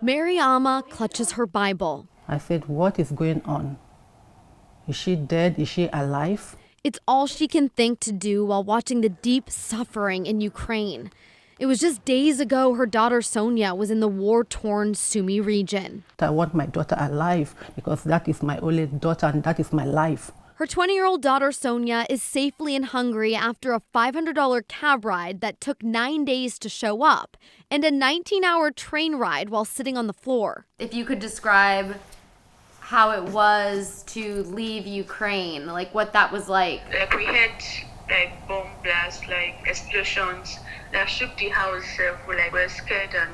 Mariama clutches her Bible. I said, what is going on? Is she dead? Is she alive? It's all she can think to do while watching the deep suffering in Ukraine. It was just days ago her daughter Sonia was in the war-torn Sumy region. I want my daughter alive because that is my only daughter and that is my life. Her 20-year-old daughter Sonia is safely in Hungary after a $500 cab ride that took 9 days to show up and a 19-hour train ride while sitting on the floor. If you could describe how it was to leave Ukraine, like what that was like. Like we had like bomb blasts, like explosions that shook the house. We're scared and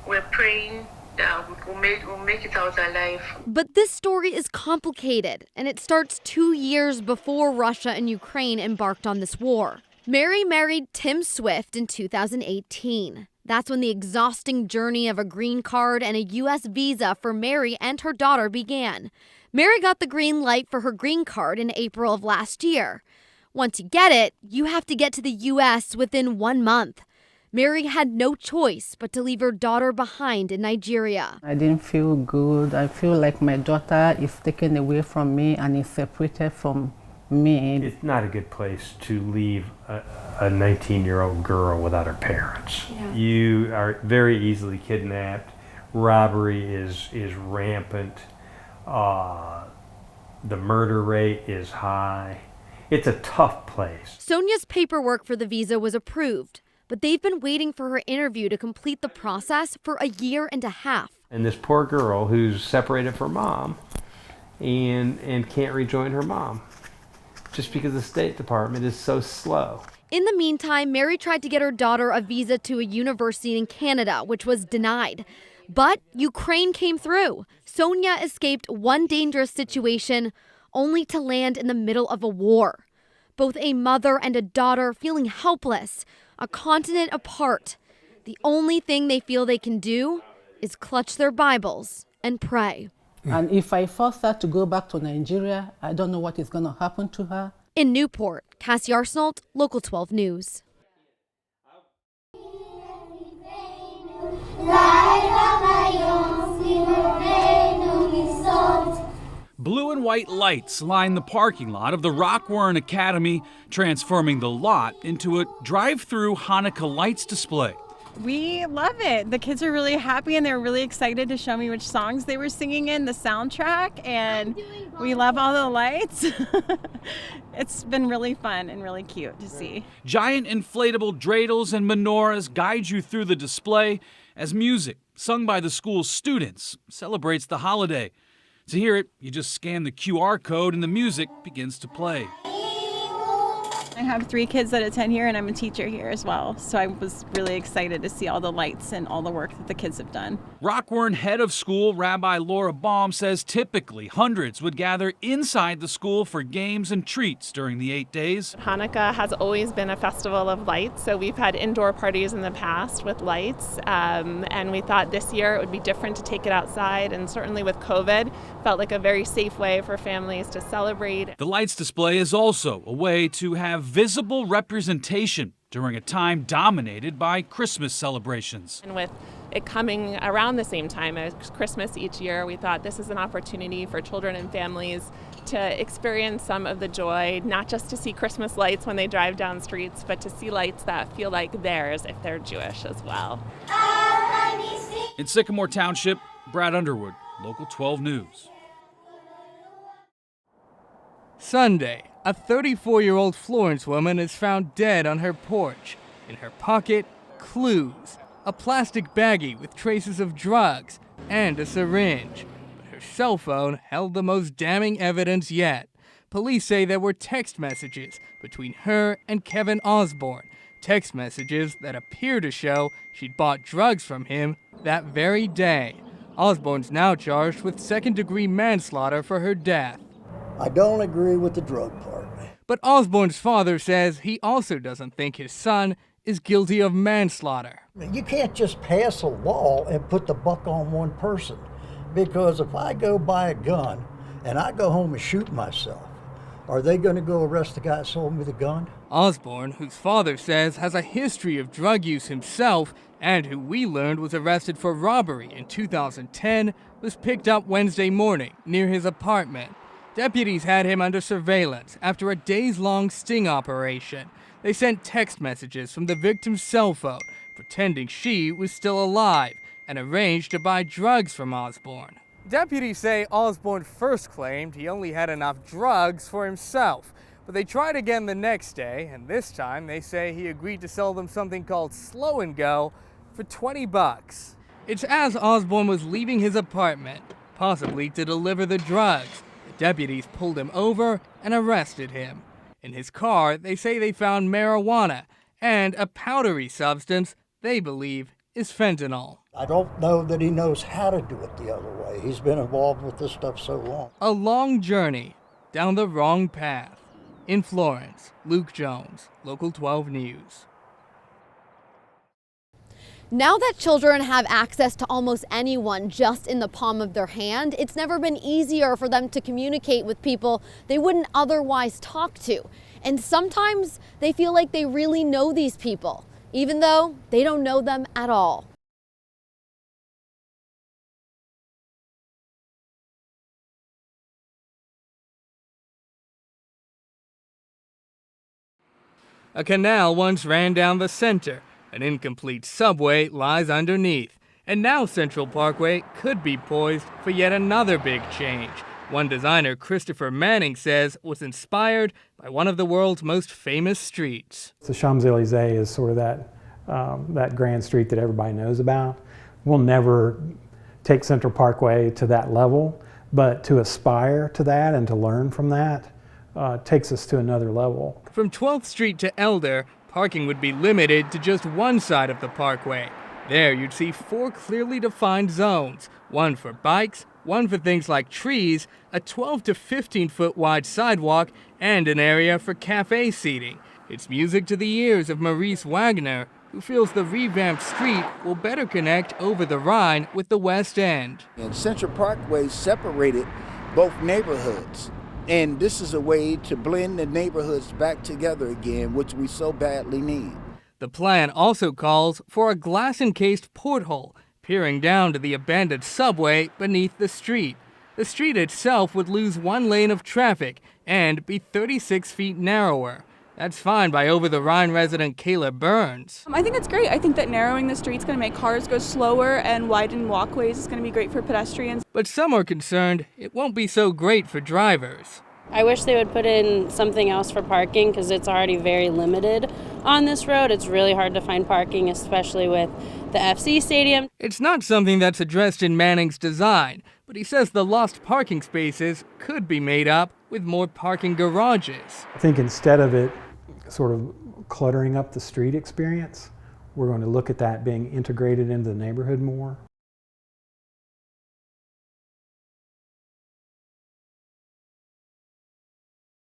we're praying that we'll make it out alive. But this story is complicated, and it starts 2 years before Russia and Ukraine embarked on this war. Mary married Tim Swift in 2018. That's when the exhausting journey of a green card and a U.S. visa for Mary and her daughter began. Mary got the green light for her green card in April of last year. Once you get it, you have to get to the U.S. within 1 month. Mary had no choice but to leave her daughter behind in Nigeria. I didn't feel good. I feel like my daughter is taken away from me and is separated from me. It's not a good place to leave a 19-year-old girl without her parents. Yeah. You are very easily kidnapped. Robbery is rampant. The murder rate is high. It's a tough place. Sonia's paperwork for the visa was approved, but they've been waiting for her interview to complete the process for a year and a half. And this poor girl who's separated from mom and can't rejoin her mom just because the State Department is so slow. In the meantime, Mary tried to get her daughter a visa to a university in Canada, which was denied. But Ukraine came through. Sonia escaped one dangerous situation only to land in the middle of a war. Both a mother and a daughter feeling helpless, a continent apart. The only thing they feel they can do is clutch their Bibles and pray. And if I force her to go back to Nigeria, I don't know what is going to happen to her. In Newport, Cassie Arsenault, Local 12 News. Blue and white lights line the parking lot of the Rockwarren Academy, transforming the lot into a drive-through Hanukkah lights display. We love it. The kids are really happy and they're really excited to show me which songs they were singing in the soundtrack, and we love all the lights. It's been really fun and really cute to see. Giant inflatable dreidels and menorahs guide you through the display as music, sung by the school's students, celebrates the holiday. To hear it, you just scan the QR code and the music begins to play. I have 3 kids that attend here, and I'm a teacher here as well. So I was really excited to see all the lights and all the work that the kids have done. Rockwarren head of school, Rabbi Laura Baum, says typically hundreds would gather inside the school for games and treats during the 8 days. Hanukkah has always been a festival of lights, so we've had indoor parties in the past with lights, and we thought this year it would be different to take it outside, and certainly with COVID, felt like a very safe way for families to celebrate. The lights display is also a way to have visible representation during a time dominated by Christmas celebrations. And with it coming around the same time as Christmas each year, we thought this is an opportunity for children and families to experience some of the joy, not just to see Christmas lights when they drive down streets, but to see lights that feel like theirs if they're Jewish as well. In Sycamore Township, Brad Underwood, Local 12 News. Sunday, a 34-year-old Florence woman is found dead on her porch. In her pocket, clues, a plastic baggie with traces of drugs, and a syringe. But her cell phone held the most damning evidence yet. Police say there were text messages between her and Kevin Osborne, text messages that appear to show she'd bought drugs from him that very day. Osborne's now charged with second-degree manslaughter for her death. I don't agree with the drug part. But Osborne's father says he also doesn't think his son is guilty of manslaughter. You can't just pass a law and put the buck on one person, because if I go buy a gun and I go home and shoot myself, are they going to go arrest the guy that sold me the gun? Osborne, whose father says has a history of drug use himself and who we learned was arrested for robbery in 2010, was picked up Wednesday morning near his apartment. Deputies had him under surveillance after a days-long sting operation. They sent text messages from the victim's cell phone, pretending she was still alive, and arranged to buy drugs from Osborne. Deputies say Osborne first claimed he only had enough drugs for himself, but they tried again the next day, and this time they say he agreed to sell them something called Slow and Go for $20. It's as Osborne was leaving his apartment, possibly to deliver the drugs. The deputies pulled him over and arrested him. In his car, they say they found marijuana and a powdery substance they believe is fentanyl. I don't know that he knows how to do it the other way. He's been involved with this stuff so long. A long journey down the wrong path. In Florence, Luke Jones, Local 12 News. Now that children have access to almost anyone just in the palm of their hand, it's never been easier for them to communicate with people they wouldn't otherwise talk to. And sometimes they feel like they really know these people, even though they don't know them at all. A canal once ran down the center. An incomplete subway lies underneath. And now Central Parkway could be poised for yet another big change. One designer, Christopher Manning, says was inspired by one of the world's most famous streets. The Champs-Élysées is sort of that grand street that everybody knows about. We'll never take Central Parkway to that level, but to aspire to that and to learn from that takes us to another level. From 12th Street to Elder, parking would be limited to just one side of the parkway. There you'd see 4 clearly defined zones, one for bikes, one for things like trees, a 12 to 15 foot wide sidewalk, and an area for cafe seating. It's music to the ears of Maurice Wagner, who feels the revamped street will better connect over the Rhine with the West End. And Central Parkway separated both neighborhoods. And this is a way to blend the neighborhoods back together again, which we so badly need. The plan also calls for a glass-encased porthole peering down to the abandoned subway beneath the street. The street itself would lose 1 lane of traffic and be 36 feet narrower. That's fine by over-the-Rhine resident Kayla Burns. I think it's great. I think that narrowing the street's going to make cars go slower, and widening walkways is going to be great for pedestrians. But some are concerned it won't be so great for drivers. I wish they would put in something else for parking because it's already very limited on this road. It's really hard to find parking, especially with the FC stadium. It's not something that's addressed in Manning's design, but he says the lost parking spaces could be made up with more parking garages. I think instead of it sort of cluttering up the street experience, we're going to look at that being integrated into the neighborhood more.